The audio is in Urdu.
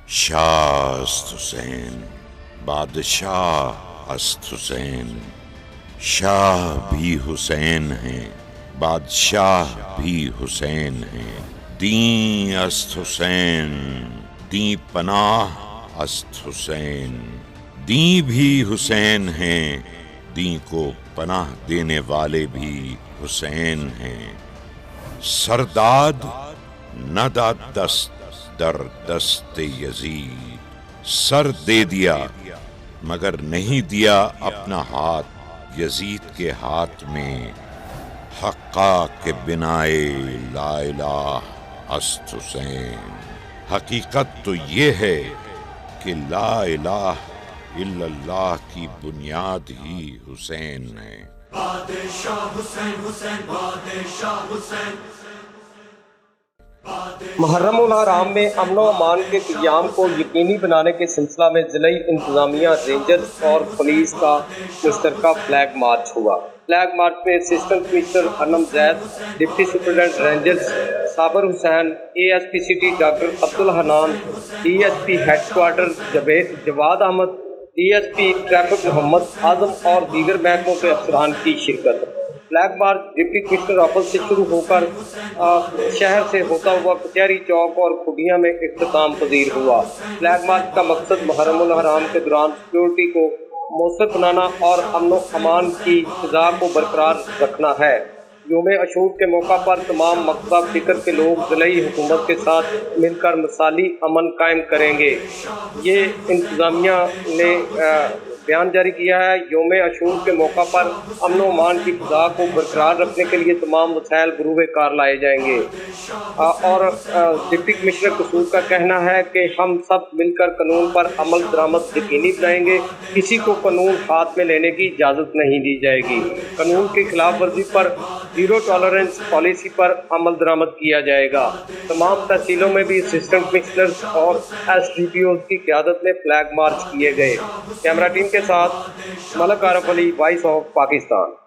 شاہ است حسین، بادشاہ است حسین، شاہ بھی حسین ہیں، بادشاہ بھی حسین ہیں۔ دین است حسین، دین پناہ است حسین، دین بھی حسین ہیں، دین کو پناہ دینے والے بھی حسین ہیں۔ سرداد نہ داد دست در دست یزید، سر دے دیا مگر نہیں دیا اپنا ہاتھ یزید کے ہاتھ میں۔ حقا کے بنائے لا الہ است حسین، حقیقت تو یہ ہے کہ لا الہ الا اللہ کی بنیاد ہی حسین ہے۔ بادشاہ حسین، حسین بادشاہ حسین۔ محرم الحرام میں امن و امان کے قیام کو یقینی بنانے کے سلسلہ میں ضلعی انتظامیہ، رینجرز اور پولیس کا مشترکہ فلیگ مارچ ہوا۔ فلیگ مارچ میں assistant commissioner Anum Zaid, deputy superintendent rangers Sabir Hussain, A S P city doctor Abdul Hannan, D S P headquarter Jawad Ahmed, D S P traffic Muhammad Azam اور دیگر محکموں کے افسران کی شرکت۔ Flag march deputy commissioner office سے شروع ہو کر شہر سے ہوتا ہوا کچہری چوک اور کھڈیاں میں اختتام پذیر ہوا۔ فلیگ مارچ کا مقصد محرم الحرام کے دوران سیکورٹی کو مؤثر بنانا اور امن و امان کی فضا کو برقرار رکھنا ہے۔ یوم عاشور کے موقع پر تمام مقبوضہ فکر کے لوگ ضلعی حکومت کے ساتھ مل کر مثالی امن قائم کریں گے۔ یہ انتظامیہ نے بیان جاری کیا ہے۔ یوم عاشور کے موقع پر امن و امان کی فضا کو برقرار رکھنے کے لیے تمام وسائل بروئے کار لائے جائیں گے۔ اور ڈپٹی کمشنر قصور کا کہنا ہے کہ ہم سب مل کر قانون پر عمل درآمد یقینی بنائیں گے، کسی کو قانون ہاتھ میں لینے کی اجازت نہیں دی جائے گی۔ قانون کی خلاف ورزی پر زیرو ٹالرنس پالیسی پر عمل درآمد کیا جائے گا۔ تمام تحصیلوں میں بھی اسسٹنٹ کمشنرز اور ایس ڈی پی اوز کی قیادت میں فلیگ مارچ کیے گئے۔ کیمرہ ٹیم کے ساتھ ملک عارف علی، وائس آف پاکستان۔